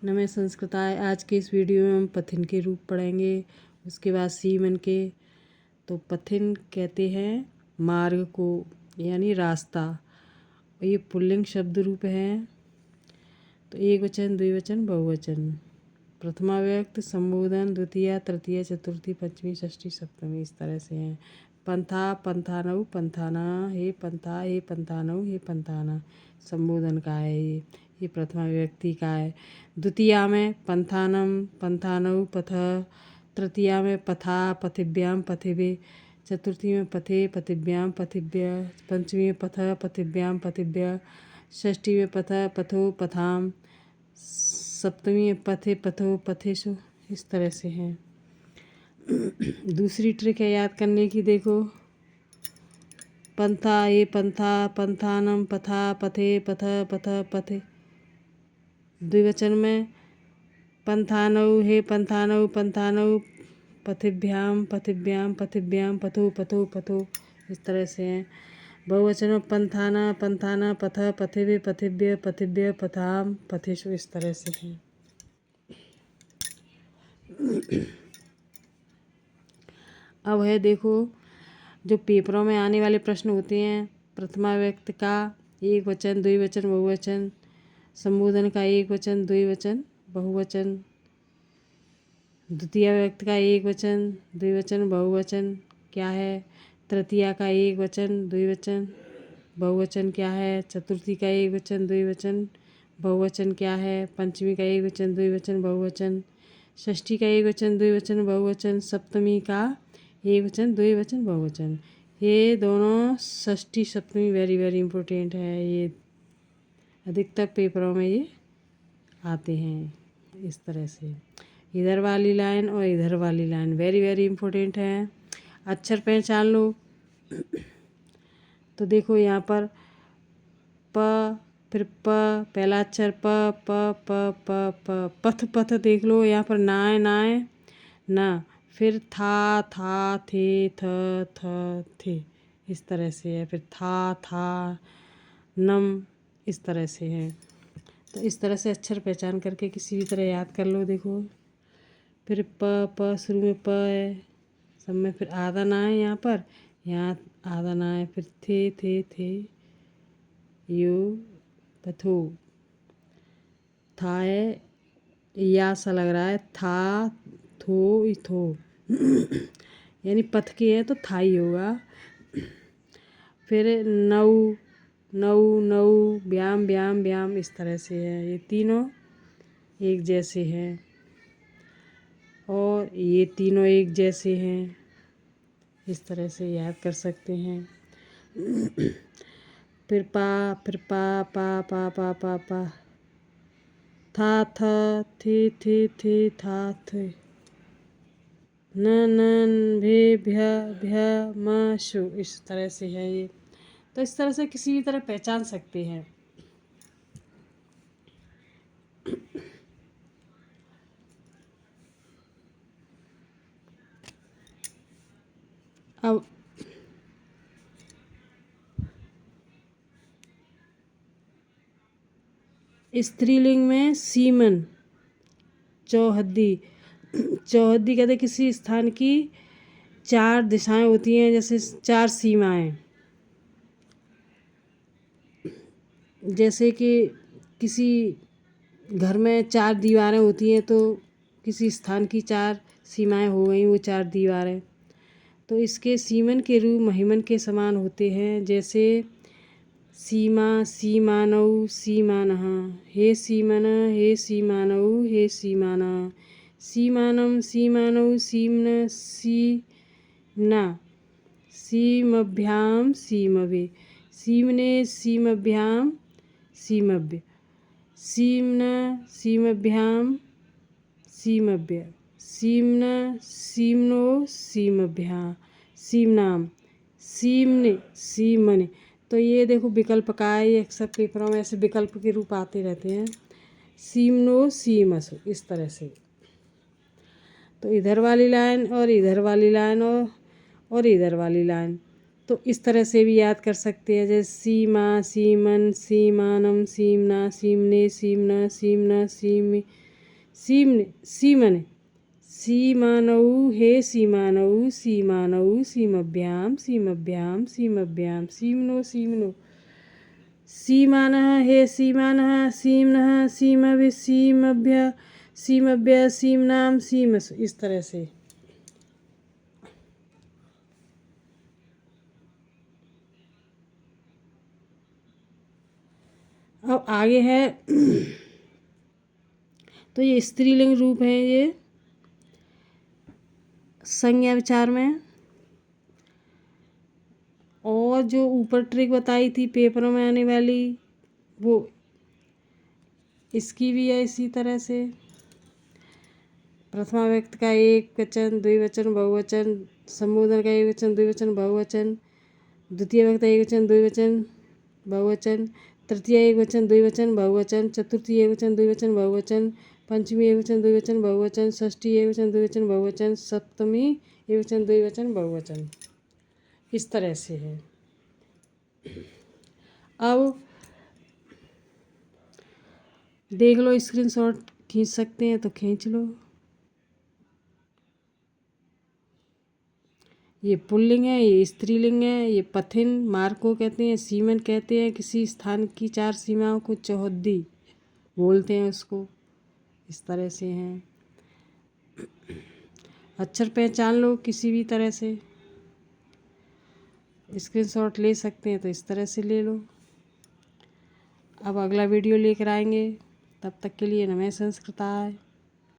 नमः संस्कृताय। आज के इस वीडियो में हम पथिन के रूप पढ़ेंगे, उसके बाद सीमन के। तो पथिन कहते हैं मार्ग को, यानी रास्ता। और ये पुल्लिंग शब्द रूप है। तो एक वचन, द्विवचन, बहुवचन। प्रथमा व्यक्ति, संबोधन, द्वितीया, तृतीया, चतुर्थी, पंचमी, षष्ठी, सप्तमी, इस तरह से हैं। पंथा, पंथानऊ, पंथाना, हे पंथा, हे पंथानऊ, हे पंथाना, संबोधन का है ये प्रथमा व्यक्ति का है। द्वितीया में पंथानम, पंथानऊ, पथ। तृतीया में पथा, पथिभ्याम, पथिभे। चतुर्थी में पथे, पथिभ्याम, पथिभ्य। पंचमी में पथ, पथिभ्याम, पथिभ्य। षष्ठी में पथ, पथो, पथाम। सप्तमी में पथे, पथो, पथेशु, इस तरह से हैं। दूसरी ट्रिक है याद करने की, देखो। पंथा, ये पंथा, पंथानम, पथा, पथे, पथ, पथ, पथे। द्विवचन में पंथानऊ, हे पंथानऊ, पंथानऊ, पथिभ्याम, पथिभ्याम, पथिभ्याम, पथो, पथो, पथो, इस तरह से हैं। बहुवचन में पंथाना, पंथाना, पथ, पथिभे, पथिभ्य, पथिभ्य, पथाम, पथेशु, इस तरह से हैं। अब है देखो, जो पेपरों में आने वाले प्रश्न होते हैं। प्रथमा व्यक्ति का एक वचन, द्विवचन, बहुवचन। संबोधन का एक वचन, द्विवचन, बहुवचन। द्वितीय व्यक्ति का एक वचन, द्विवचन, बहुवचन क्या है। तृतीया का एक वचन, द्विवचन, बहुवचन क्या है। चतुर्थी का एक वचन, द्विवचन, बहुवचन क्या है। पंचमी का एक वचन, द्विवचन, बहुवचन। षष्ठी का एक वचन, द्विवचन, बहुवचन। सप्तमी का एक वचन, द्विवचन, बहुवचन। ये दोनों षष्ठी सप्तमी वेरी वेरी इम्पोर्टेंट है। ये अधिकतर पेपरों में ये आते हैं इस तरह से। इधर वाली लाइन और इधर वाली लाइन वेरी वेरी इम्पोर्टेंट है। अक्षर पहचान लो। तो देखो यहाँ पर प, फिर प, पहला अक्षर प, प, प, प, प, पथ, पथ देख लो। यहाँ पर नाय, नाय, ना। फिर था, थे, थ, थे, इस तरह से है। फिर था, नम, इस तरह से है। तो इस तरह से अक्षर पहचान करके किसी भी तरह याद कर लो। देखो, फिर प शुरू में प है सब में। फिर आधा ना है यहाँ पर, यहाँ आधा ना है। फिर थे, यू, पथो। था है, या सा लग रहा है। था, थो, थो, यानी पथ के है तो था ही होगा। फिर नऊ, नऊ, व्याम, व्याम, व्याम, इस तरह से है। ये तीनों एक जैसे हैं और ये तीनों एक जैसे हैं। इस तरह से याद कर सकते हैं। फिर पा, पा, था, थे, था, थे। न, भे, भ्य, म, शु, इस तरह से है ये। तो इस तरह से किसी भी तरह पहचान सकते हैं। अब स्त्रीलिंग में सीमन, चौहद्दी। चौहद्दी कहते किसी स्थान की चार दिशाएं होती हैं, जैसे चार सीमाएं। जैसे कि किसी घर में चार दीवारें होती हैं, तो किसी स्थान की चार सीमाएं हो गई, वो चार दीवारें। तो इसके सीमन के रूप महिमन के समान होते हैं। जैसे सीमा, सीमानऊ, सीमानः। हे सीमन, हे सीमानऊ, हे सीमाना। सीमानम, सीमानऊ, सीमन, सीमना। सीमभ्याम, सीमवे। सीमने, सीमभ्याम, सीमव्य। सीमन, सीमभ्याम, सीमव्य। सीमन, सीमनो, सीमभ्या, सीमनाम। सीमने, सीमने। तो ये देखो विकल्प का है। ये अक्सर पेपरों में ऐसे विकल्प के रूप आते रहते हैं। सीमनो, सीमसु, इस तरह से। तो इधर वाली लाइन और इधर वाली लाइन और इधर वाली लाइन, तो इस तरह से भी याद कर सकते हैं। जैसे सीमा, सीमन, सीमानम, सीमना, सीमने, सीमना, सीमना, सीम, सीमने सीमानौ हे सीमानौ सीमानौ सीमभ्याम सीमभ्याम सीमभ्याम सीमनो सीमनो सीमानः हे सीमानः सीमनः सीमभि सीमभ्य सीमभ्य सीमनाम सीमस। इस तरह से। अब आगे है तो ये स्त्रीलिंग रूप है, ये संज्ञा विचार में। और जो ऊपर ट्रिक बताई थी पेपरों में आने वाली, वो इसकी भी है इसी तरह से। प्रथमा व्यक्ति का एक वचन, द्विवचन, बहुवचन, संबोधन का एक वचन, द्विवचन, बहुवचन, द्वितीय व्यक्ति एक वचन, द्विवचन, बहुवचन, तृतीय एक वचन, द्विवचन, बहुवचन, चतुर्थी एक वचन, द्विवचन, बहुवचन, पंचमी एक वचन, द्विवचन, बहुवचन, षष्ठी एक वचन, द्विवचन, बहुवचन, सप्तमी एक वचन, द्विवचन, बहुवचन। इस तरह से है। अब देख लो, स्क्रीनशॉट खींच सकते हैं तो खींच लो। ये पुल्लिंग है, ये स्त्रीलिंग है, ये पथिन मार्ग को कहते हैं, सीमन कहते हैं किसी स्थान की 4 सीमाओं को, चौहद्दी बोलते हैं उसको। इस तरह से हैं। अक्षर पहचान लो किसी भी तरह से, स्क्रीनशॉट ले सकते हैं तो इस तरह से ले लो। अब अगला वीडियो लेकर आएंगे, तब तक के लिए नमः संस्कृताय।